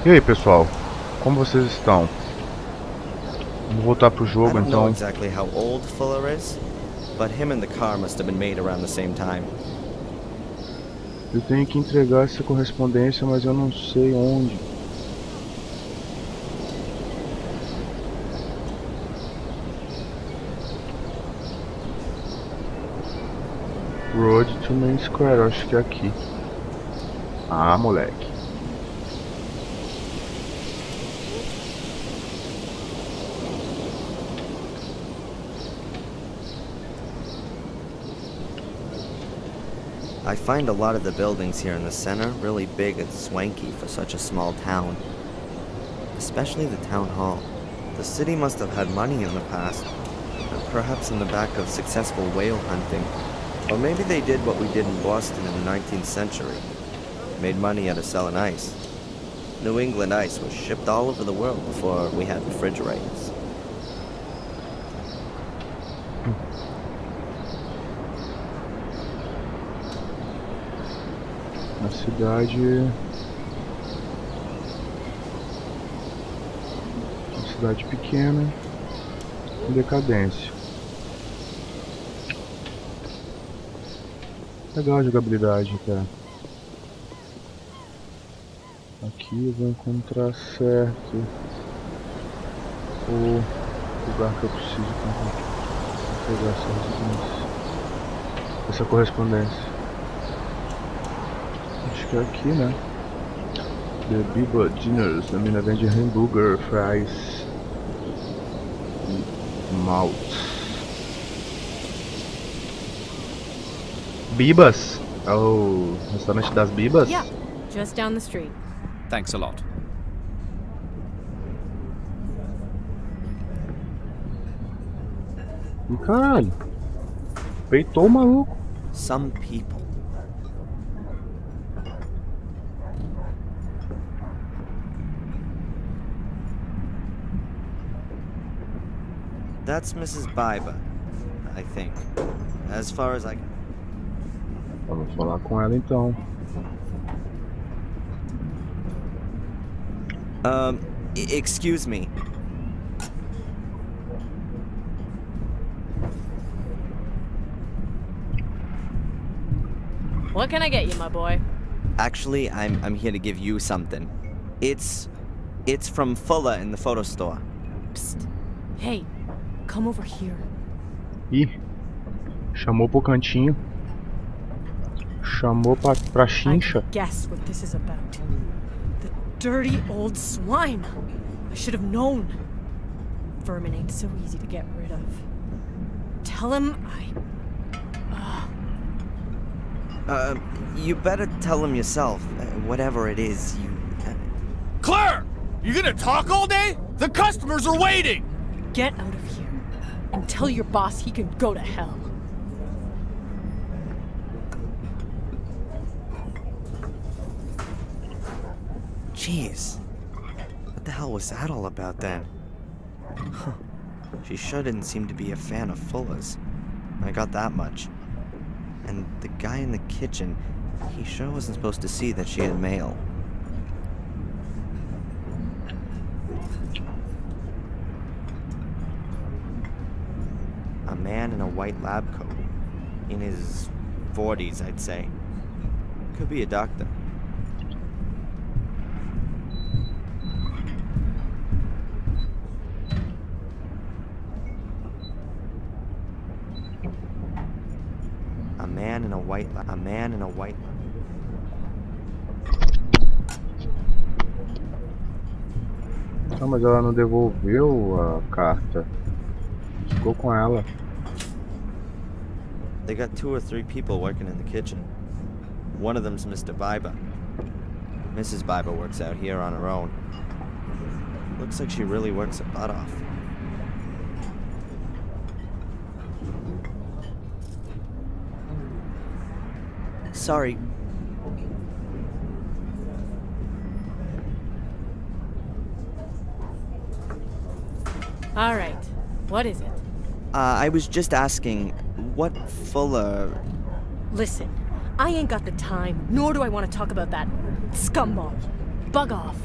E aí, pessoal? Como vocês estão? Vamos voltar pro I jogo, don't know então. exactly how old Fuller is, but him and the car must have been made around the same time. Eu tenho que entregar essa correspondência, mas eu não sei onde. Road to Main Square, acho que é aqui. Ah, moleque. I find a lot of the buildings here in the center really big and swanky for such a small town. Especially the town hall. The city must have had money in the past, perhaps in the back of successful whale hunting. Or maybe they did what we did in Boston in the 19th century. Made money out of selling ice. New England ice was shipped all over the world before we had refrigerators. Na cidade... Uma cidade pequena, em decadência. Legal a jogabilidade até. Aqui eu vou encontrar certo o lugar que eu preciso para pegar essa correspondência. Acho que é aqui, né? The Biba Dinners. A mina vende hambúrguer, fries e maltes. Bibas? É o restaurante das Bibas? Yeah, just down the street. Thanks a lot. Ih, caralho. Peitou o maluco. Some people. That's Mrs. Biba, I think. As far as I can... Vamos falar com ela então. Excuse me. What can I get you, my boy? Actually, I'm here to give you something. It's from Fuller in the photo store. Psst. Hey, come over here. Ih, chamou pro cantinho. Chamou pra I chincha. can guess what this is about. The dirty old swine. I should have known. Vermin ain't so easy to get rid of. Tell him You better tell him yourself. Whatever it is, you... Claire! You gonna talk all day? The customers are waiting! get out of here and tell your boss he can go to hell. Jeez. What the hell was that all about then? Huh. She sure didn't seem to be a fan of Fuller's. I got that much. And the guy in the kitchen, he sure wasn't supposed to see that she had mail. A man in a white lab coat. In his 40s, I'd say. Could be a doctor. A man in a white Ah, mas ela não devolveu a carta. Ficou com ela. They got 2 or 3 people working in the kitchen. One of them's Mr. Biba. Mrs. Biba works out here on her own. Looks like she really works her butt off. Sorry. All right, what is it? I was just asking, what Fuller... Listen, I ain't got the time, nor do I want to talk about that scumball. Bug off.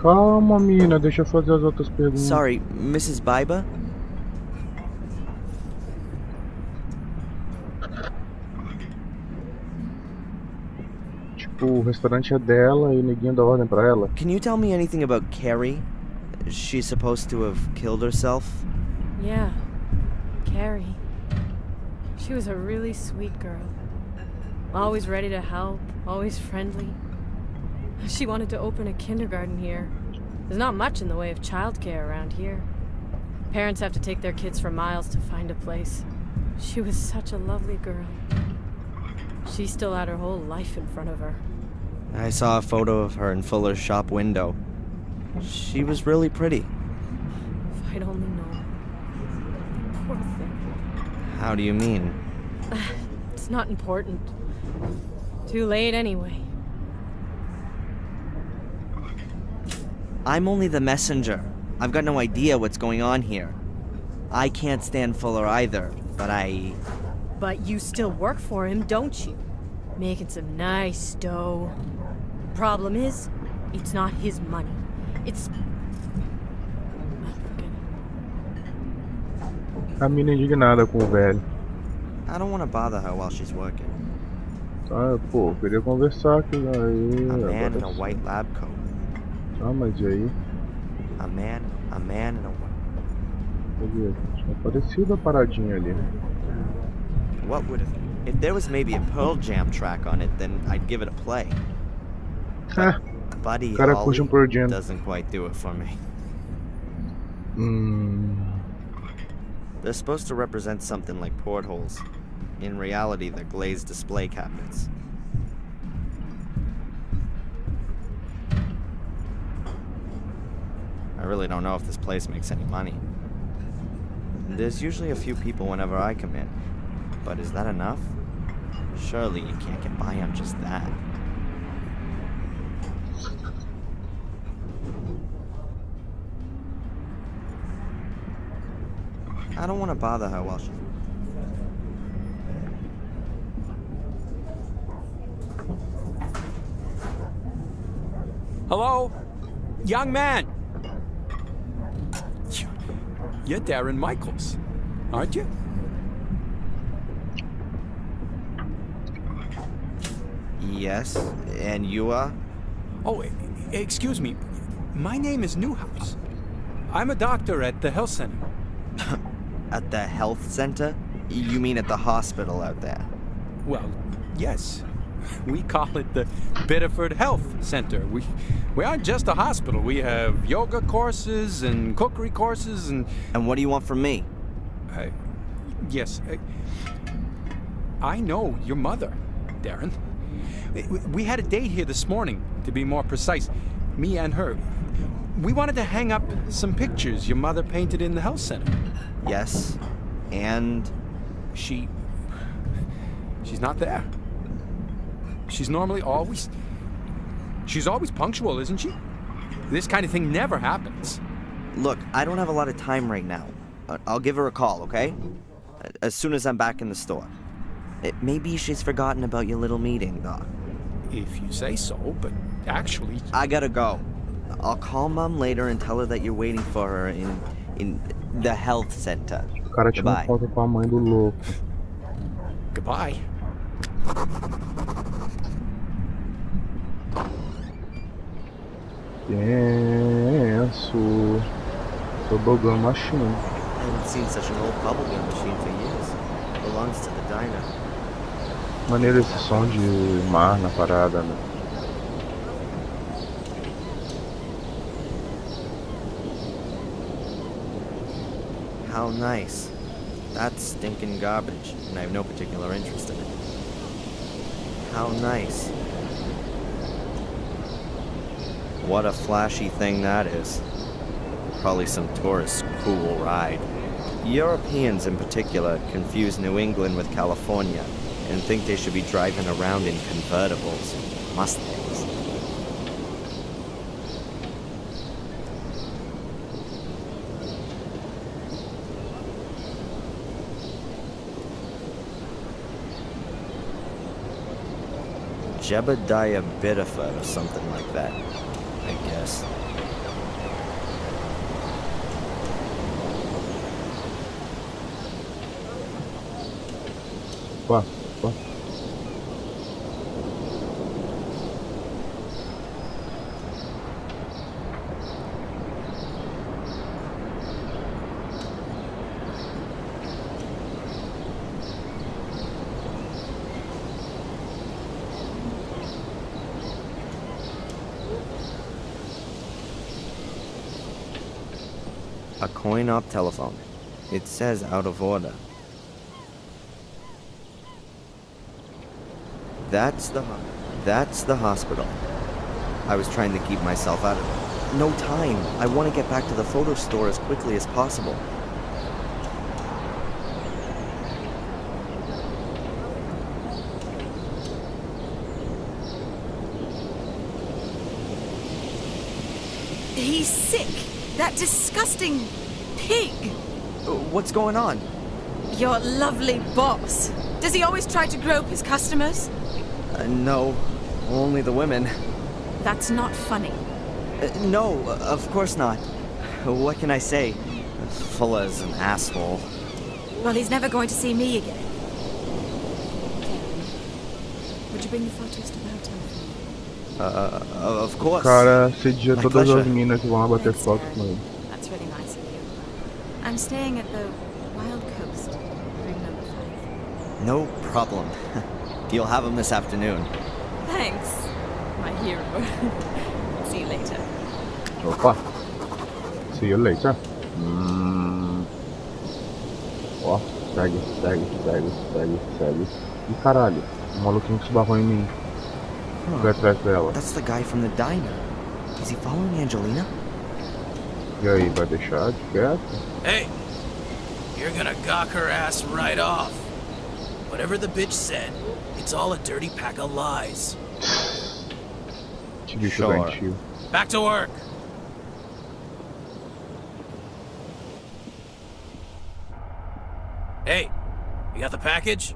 Calma, mina, deixa eu fazer as outras perguntas. Sorry, Mrs. Biba? Tipo, o restaurante é dela e o neguinho dá ordem pra ela. Can you tell me anything about Carrie? She's supposed to have killed herself? Yeah, Carrie. She was a really sweet girl. Always ready to help, always friendly. She wanted to open a kindergarten here. There's not much in the way of childcare around here. Parents have to take their kids for miles to find a place. She was such a lovely girl. She still had her whole life in front of her. I saw a photo of her in Fuller's shop window. She was really pretty. If I'd only known. Poor thing. How do you mean? It's not important. Too late anyway. I'm only the messenger. I've got no idea what's going on here. I can't stand Fuller either, but But you still work for him, don't you? Making some nice dough. Problem is, it's not his money. It's... Oh, forget it. A mina indignada com o velho. I don't want to bother her while she's working. Ah, pô, queria conversar com aí. A man in a white lab coat. Ah, mas e aí? A man in a white... Cadê? Tinha aparecido a paradinha ali. What would have... If there was maybe a Pearl Jam track on it, then I'd give it a play. Ah, Buddy cara Holly curte Pearl Jam. doesn't quite do it for me. They're supposed to represent something like portholes. In reality, they're glazed display cabinets. I really don't know if this place makes any money. There's usually a few people whenever I come in. But is that enough? Surely you can't get by on just that. I don't want to bother her while she... Hello? Young man! You're Darren Michaels, aren't you? Yes, and you are? Oh, excuse me. My name is Newhouse. I'm a doctor at the health center. At the health center? You mean at the hospital out there? Well, yes. We call it the Biddeford Health Center. We aren't just a hospital. We have yoga courses and cookery courses and... And what do you want from me? Yes. I know your mother, Darren. We had a date here this morning, to be more precise. Me and her. We wanted to hang up some pictures your mother painted in the health center. Yes, and... She's not there. She's normally always... She's always punctual, isn't she? This kind of thing never happens. Look, I don't have a lot of time right now. I'll give her a call, okay? As soon as I'm back in the store. Maybe she's forgotten about your little meeting, Doc. If you say so, but actually... I gotta go. I'll call Mom later and tell her that you're waiting for her in the health center. O cara tinha uma foto com a mãe do louco. Goodbye. Tenso. Tobogã machine. I haven't seen such an old bubblegum machine for years. It belongs to the diner. Maneiro esse som de mar na parada, né? How nice. That's stinking garbage, and I have no particular interest in it. How nice. What a flashy thing that is. Probably some tourist's cool ride. Europeans in particular confuse New England with California and think they should be driving around in convertibles, Mustangs. Jebediah Biddeford or something like that. I guess. Opa, opa. A coin-op telephone. It says out of order. That's the hospital. I was trying to keep myself out of it. No time. I want to get back to the photo store as quickly as possible. He's sick. That disgusting pig. What's going on? Your lovely boss. Does he always try to grope his customers? No, only the women. That's not funny. No, of course not. What can I say? Fuller's an asshole. Well, he's never going to see me again. Would you bring the photos to the hotel for me? Of course. Cara, cedia My todas pleasure. as minas que vão lá bater Thanks, foto Darren. com ele. That's really nice of you. I'm staying at the Wild Coast, room number 5. No problem. You'll have him this afternoon. Thanks, my hero. See you later. Opa. See you later. Ó, segue. Ih, caralho. O maluquinho que se barrou em mim. Foi atrás dela. That's the guy from the diner. Is he following Angelina? E aí, vai deixar de quieto? Hey, you're gonna gawk her ass right off. Whatever the bitch said, it's all a dirty pack of lies. Que bicho Sure. doentio. Back to work. Hey, you got the package?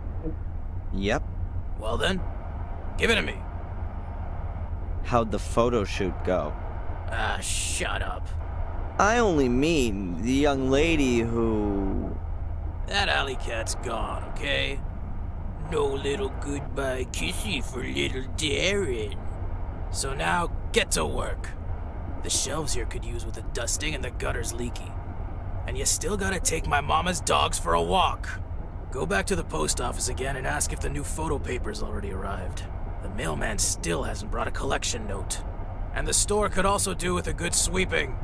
Yep. Well then, give it to me. How'd the photo shoot go? Ah, shut up. I only mean the young lady who... That alley cat's gone, okay? No little goodbye kissy for little Darren. So now, get to work. The shelves here could use with a dusting and the gutter's leaky. And you still gotta take my mama's dogs for a walk. Go back to the post office again and ask if the new photo paper's already arrived. The mailman still hasn't brought a collection note. And the store could also do with a good sweeping.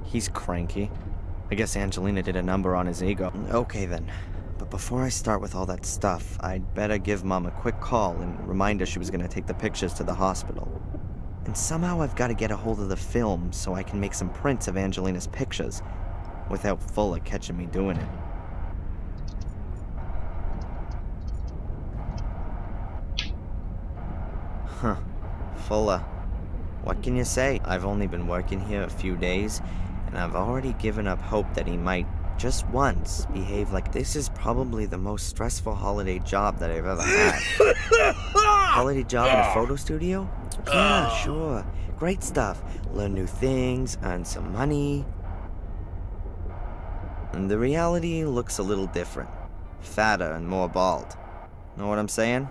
He's cranky. I guess Angelina did a number on his ego. Okay then. But before I start with all that stuff, I'd better give Mom a quick call and remind her she was gonna take the pictures to the hospital. And somehow I've got to get a hold of the film so I can make some prints of Angelina's pictures without Fuller catching me doing it. Huh. Fuller. What can you say? I've only been working here a few days, and I've already given up hope that he might, just once, behave like this. Is probably the most stressful holiday job that I've ever had. Holiday job in a photo studio? Yeah, sure. Great stuff. Learn new things, earn some money. And the reality looks a little different. Fatter and more bald. Know what I'm saying?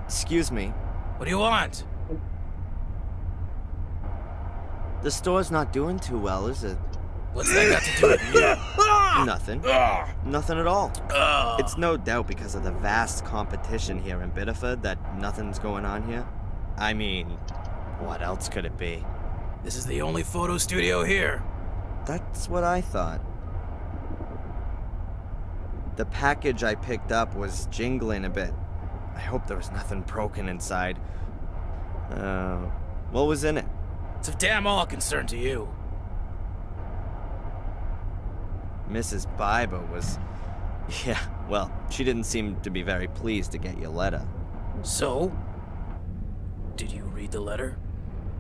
Excuse me. What do you want? The store's not doing too well, is it? What's that got to do with you? Nothing. Nothing at all. It's no doubt because of the vast competition here in Biddeford that nothing's going on here. I mean, what else could it be? This is the only photo studio here. That's what I thought. The package I picked up was jingling a bit. I hope there was nothing broken inside. What was in it? It's of damn all concern to you. Mrs. Biber was... Yeah, well, she didn't seem to be very pleased to get your letter. So? Did you read the letter?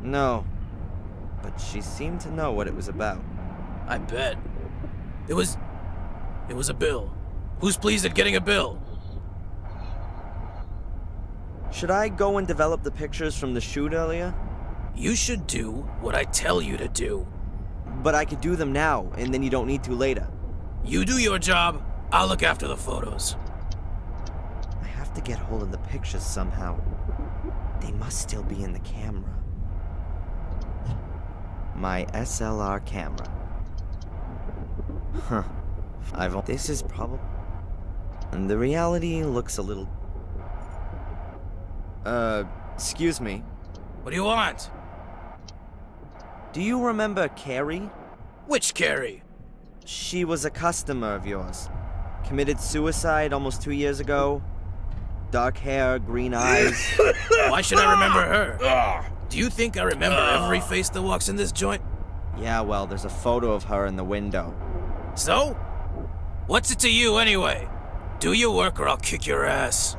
No, but she seemed to know what it was about. I bet. It was a bill. Who's pleased at getting a bill? Should I go and develop the pictures from the shoot earlier? You should do what I tell you to do. But I could do them now, and then you don't need to later. You do your job, I'll look after the photos. I have to get hold of the pictures somehow. They must still be in the camera. My SLR camera. Huh. This is probably... And the reality looks a little... excuse me. What do you want? Do you remember Carrie? Which Carrie? She was a customer of yours. Committed suicide almost 2 years ago. Dark hair, green eyes. Why should I remember her? Do you think I remember every face that walks in this joint? Yeah, well, there's a photo of her in the window. So? What's it to you anyway? Do your work or I'll kick your ass.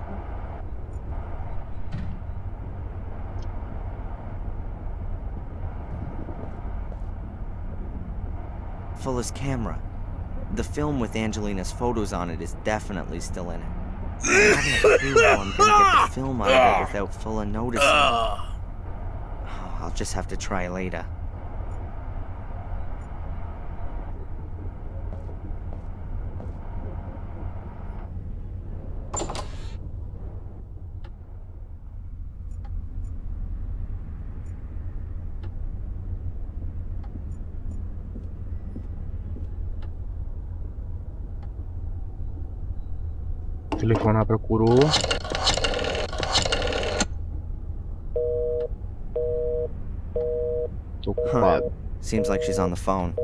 Fuller's camera. The film with Angelina's photos on it is definitely still in it. I haven't a clue how I'm gonna get the film out of it without Fuller noticing. Oh, I'll just have to try later. Telefonar procurou. Tô ocupado. Seems like she's on the phone.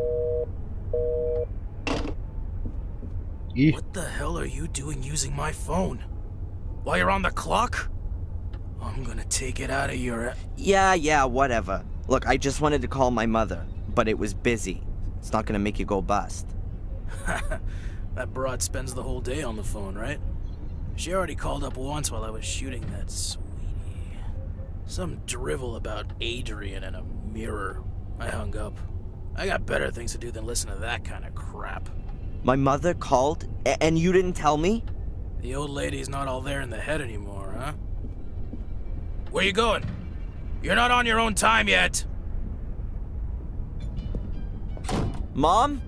Ih, What the hell are you doing using my phone? While you're on the clock? I'm gonna take it out of your... Yeah, whatever. Look, I just wanted to call my mother, but it was busy. It's not gonna make you go bust. That broad spends the whole day on the phone, right? She already called up once while I was shooting that sweetie. Some drivel about Adrian and a mirror. I hung up. I got better things to do than listen to that kind of crap. My mother called, and you didn't tell me? The old lady's not all there in the head anymore, huh? Where you going? You're not on your own time yet. Mom?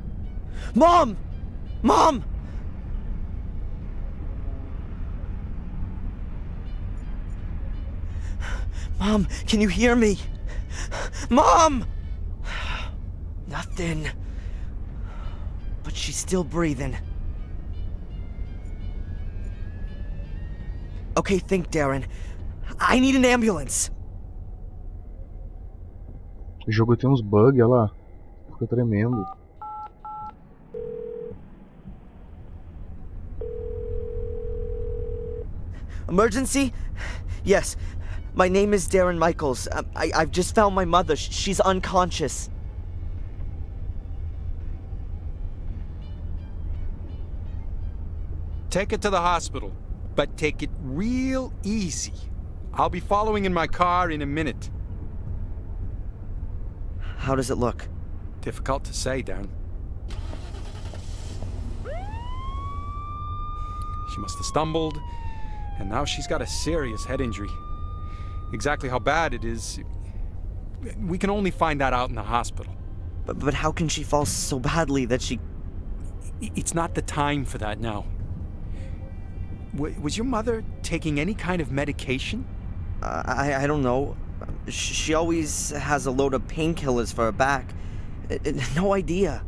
Mom! Mom! Mom, can you hear me? Mom! Nothing. But she's still breathing. Okay, think, Darren. I need an ambulance. o jogo tem uns bugs, olha lá. Fica tremendo. Emergency? Yes. My name is Darren Michaels. I've just found my mother. She's unconscious. Take it to the hospital, but take it real easy. I'll be following in my car in a minute. How does it look? Difficult to say, Darren. She must have stumbled, and now she's got a serious head injury. Exactly how bad it is, we can only find that out in the hospital. But how can she fall so badly that she... It's not the time for that now. Was your mother taking any kind of medication? I don't know. She always has a load of painkillers for her back. No idea.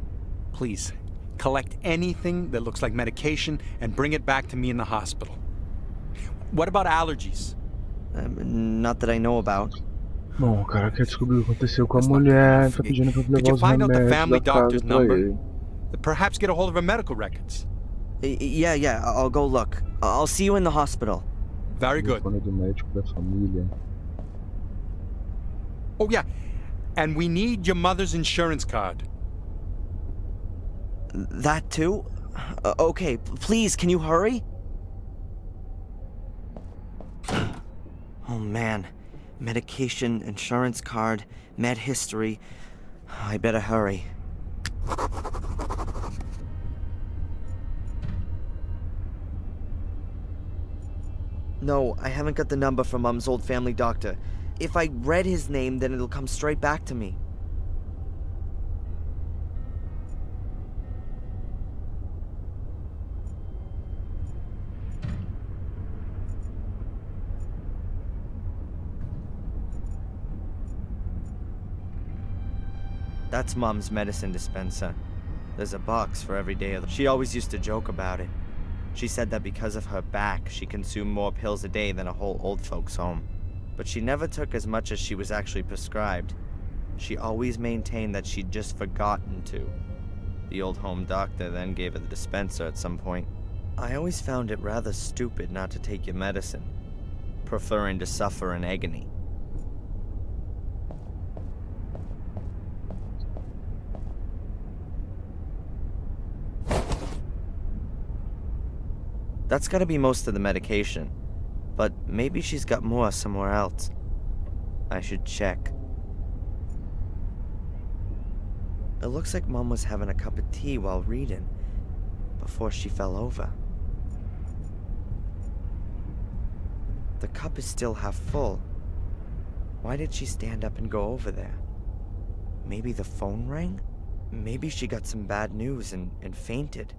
Please, collect anything that looks like medication and bring it back to me in the hospital. What about allergies? Not that I know about. Bom, o cara quer descobrir o que aconteceu com a mulher, tá pedindo pra levar os find out the remédios family da casa doctor's pra number? ele. Perhaps get a hold of her medical records. Yeah, I'll go look. I'll see you in the hospital. Very good. Telefone do médico da família. Oh, yeah. And we need your mother's insurance card. That too? Okay, please, can you hurry? Oh man. Medication, insurance card, med history. I better hurry. No, I haven't got the number from Mom's old family doctor. If I read his name, then it'll come straight back to me. That's Mom's medicine dispenser. There's a box for every day of the... She always used to joke about it. She said that because of her back, she consumed more pills a day than a whole old folks' home. But she never took as much as she was actually prescribed. She always maintained that she'd just forgotten to. The old home doctor then gave her the dispenser at some point. I always found it rather stupid not to take your medicine, preferring to suffer in agony. That's gotta be most of the medication, but maybe she's got more somewhere else. I should check. It looks like Mom was having a cup of tea while reading, before she fell over. The cup is still half full. Why did she stand up and go over there? Maybe the phone rang? Maybe she got some bad news and fainted.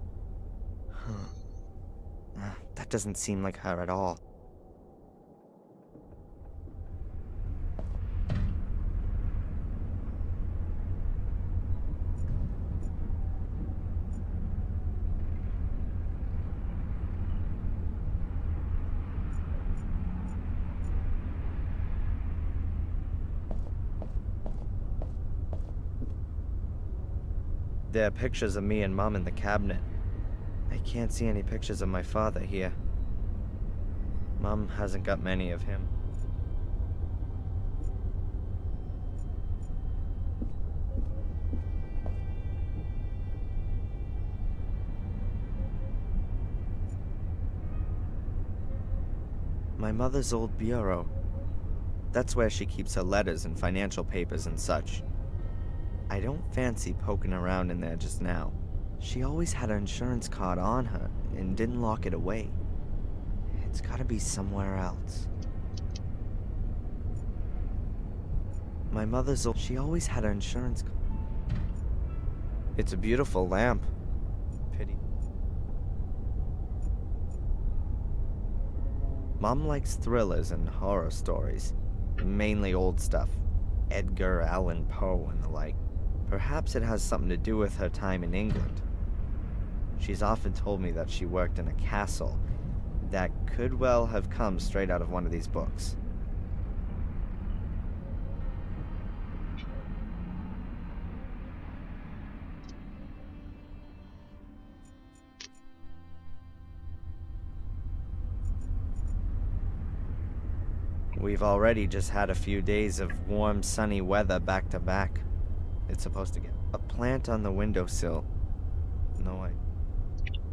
Huh. That doesn't seem like her at all. There are pictures of me and Mom in the cabinet. I can't see any pictures of my father here. Mom hasn't got many of him. My mother's old bureau. That's where she keeps her letters and financial papers and such. I don't fancy poking around in there just now. She always had her insurance card on her and didn't lock it away. It's gotta be somewhere else. My mother's old... She always had her insurance card. It's a beautiful lamp. Pity. Mom likes thrillers and horror stories. Mainly old stuff. Edgar Allan Poe and the like. Perhaps it has something to do with her time in England. She's often told me that she worked in a castle that could well have come straight out of one of these books. We've already just had a few days of warm, sunny weather back to back. It's supposed to get a plant on the windowsill. No,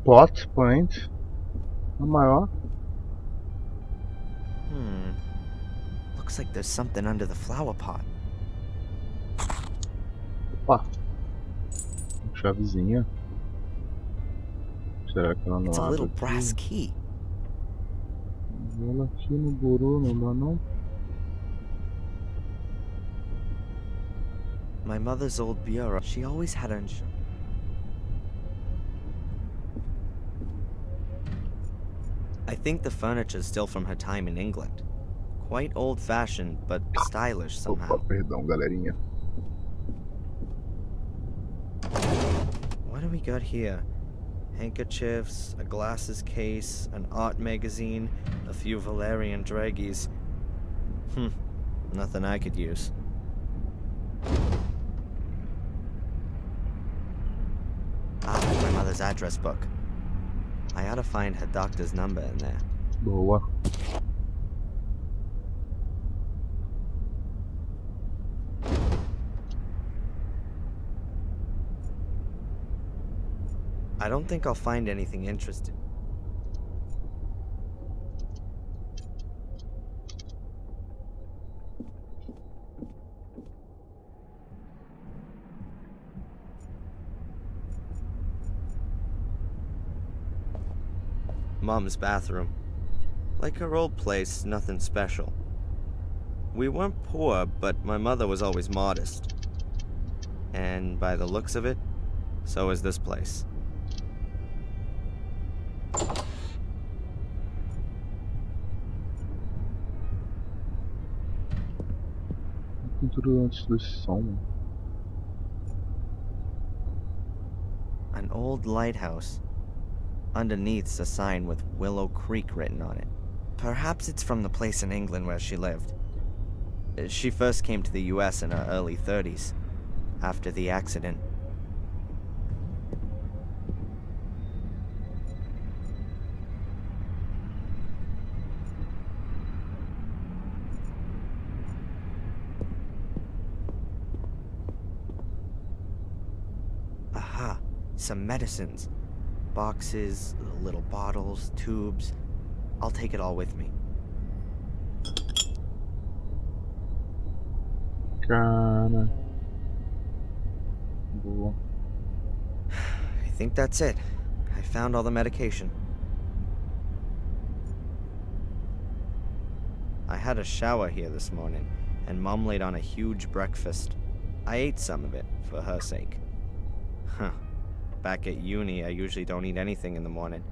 Plot point. A maior. Looks like there's something under the flower pot. Opa. Chavezinha. Será que ela não It's a abre little aqui? brass key. Ela aqui no burô, não dá não? My mother's old bureau. She always had her insurance. I think the furniture's still from her time in England. Quite old-fashioned, but stylish somehow. Opa, perdão, galerinha. What do we got here? Handkerchiefs, a glasses case, an art magazine, a few Valerian draggies. Nothing I could use. My mother's address book. I ought to find her doctor's number in there. Boa. I don't think I'll find anything interesting. Mom's bathroom. Like her old place, nothing special. We weren't poor, but my mother was always modest. And by the looks of it, so is this place. Pintura antes do som. An old lighthouse. Underneath's a sign with Willow Creek written on it. Perhaps it's from the place in England where she lived. She first came to the US in her early 30s, after the accident. Aha, some medicines. Boxes, little bottles, tubes. I'll take it all with me. Cara. Boa. I think that's it. I found all the medication. I had a shower here this morning, and Mom laid on a huge breakfast. I ate some of it, for her sake. Huh. Back at uni, I usually don't eat anything in the morning.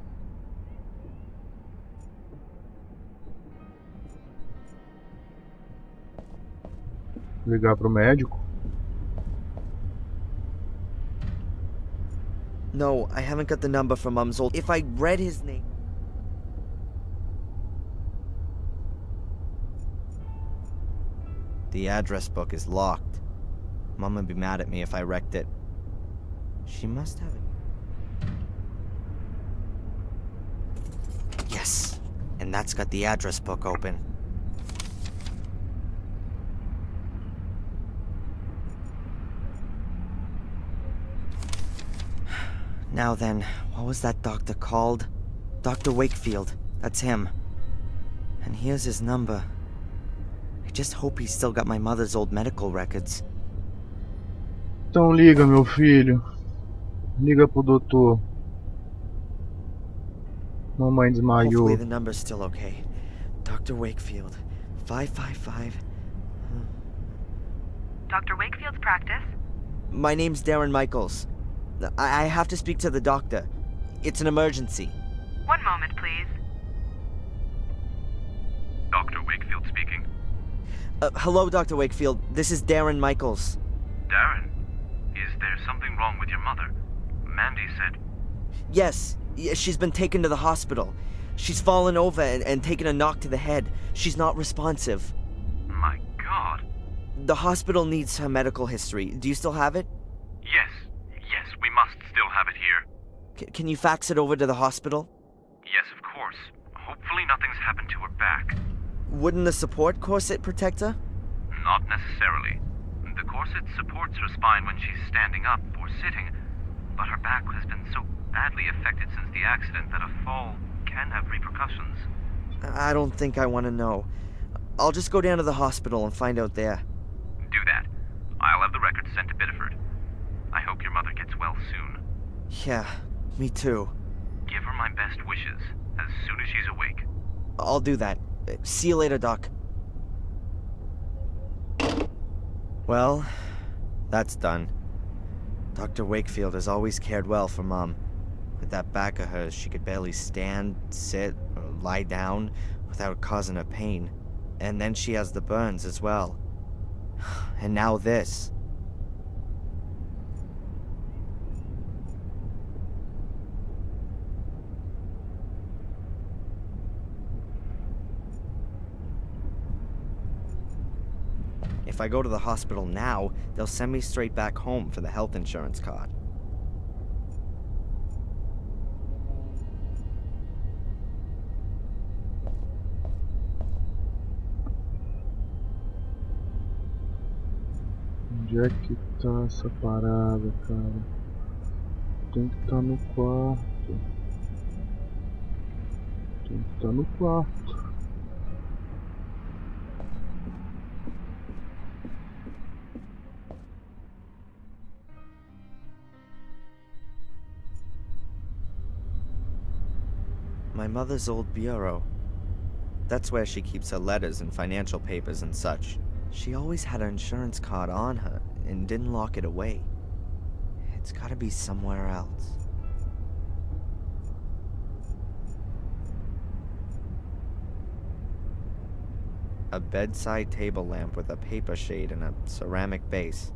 Ligar pro médico? No, I haven't got the number from Mom's old... If I read his name... The address book is locked. Mom would be mad at me if I wrecked it. She must have it. Yes, and that's got the address book open. Now then, what was that doctor called? Dr. Wakefield, that's him. And here's his number. I just hope he's still got my mother's old medical records. Então liga, meu filho. Liga pro doutor. Mamãe desmaiou. Hopefully the number's still okay. Dr. Wakefield, 555... Dr. Wakefield's practice? My name's Darren Michaels. I have to speak to the doctor. It's an emergency. One moment, please. Dr. Wakefield speaking. Hello, Dr. Wakefield. This is Darren Michaels. Darren, is there something wrong with your mother? Mandy said... Yes, she's been taken to the hospital. She's fallen over and taken a knock to the head. She's not responsive. My God. The hospital needs her medical history. Do you still have it? Yes, we must still have it here. Can you fax it over to the hospital? Yes, of course. Hopefully nothing's happened to her back. Wouldn't the support corset protect her? Not necessarily. The corset supports her spine when she's standing up or sitting, but her back has been so badly affected since the accident that a fall can have repercussions. I don't think I want to know. I'll just go down to the hospital and find out there. Do that. I'll have the records sent to Biddeford. I hope your mother gets well soon. Yeah, me too. Give her my best wishes as soon as she's awake. I'll do that. See you later, Doc. Well, that's done. Dr. Wakefield has always cared well for Mom. With that back of hers, she could barely stand, sit, or lie down without causing her pain. And then she has the burns as well. And now this. If I go to the hospital now, they'll send me straight back home for the health insurance card. Onde é que tá essa parada, cara? Tem que estar no quarto. Tem que estar no quarto. My mother's old bureau. That's where she keeps her letters and financial papers and such. She always had her insurance card on her and didn't lock it away. It's gotta be somewhere else. A bedside table lamp with a paper shade and a ceramic base.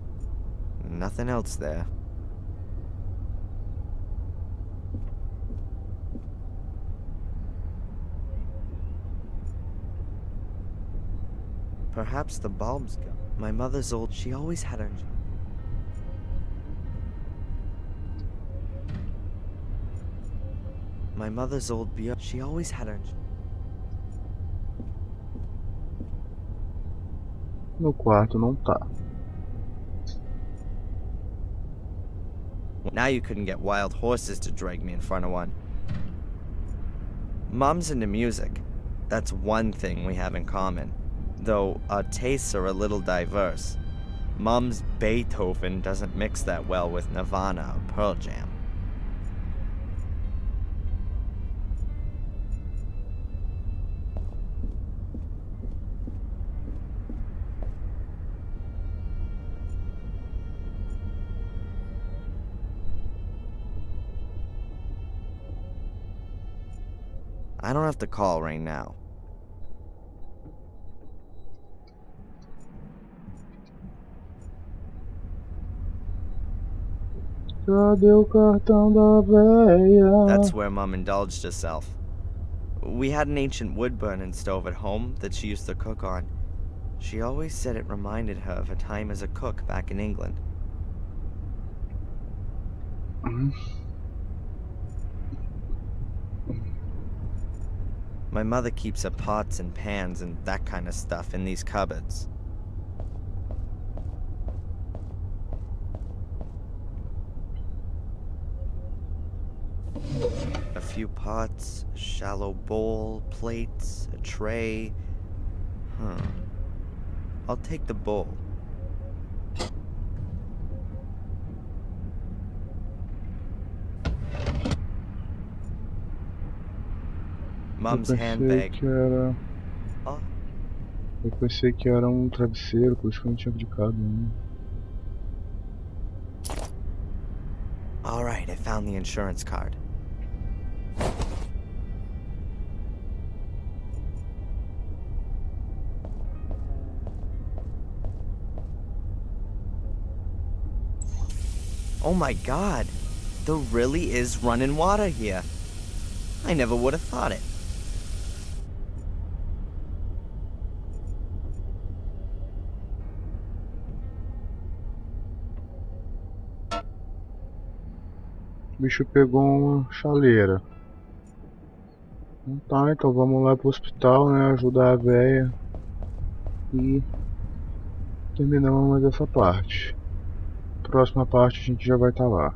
Nothing else there. Perhaps the bulb's gone. My mother's old. She always had her. My mother's old beer. She always had her. No quarto não tá. Now you couldn't get wild horses to drag me in front of one. Mom's into music. That's one thing we have in common. Though our tastes are a little diverse. Mom's Beethoven doesn't mix that well with Nirvana or Pearl Jam. I don't have to call right now. Cadê o cartão da véia? That's where Mom indulged herself. We had an ancient wood-burning stove at home that she used to cook on. She always said it reminded her of her time as a cook back in England. My mother keeps her pots and pans and that kind of stuff in these cupboards. A few pots, a shallow bowl, plates, a tray. I'll take the bowl. Mom's handbag. Oh, Eu pensei que era travesseiro, por isso que eu não tinha clicado. all right, I found the insurance card. Oh my god, there really is running water here. I never would have thought it. O bicho pegou uma chaleira. Tá, então vamos lá pro hospital, né? Ajudar a véia. E terminamos mais essa parte. Próxima parte a gente já vai estar lá.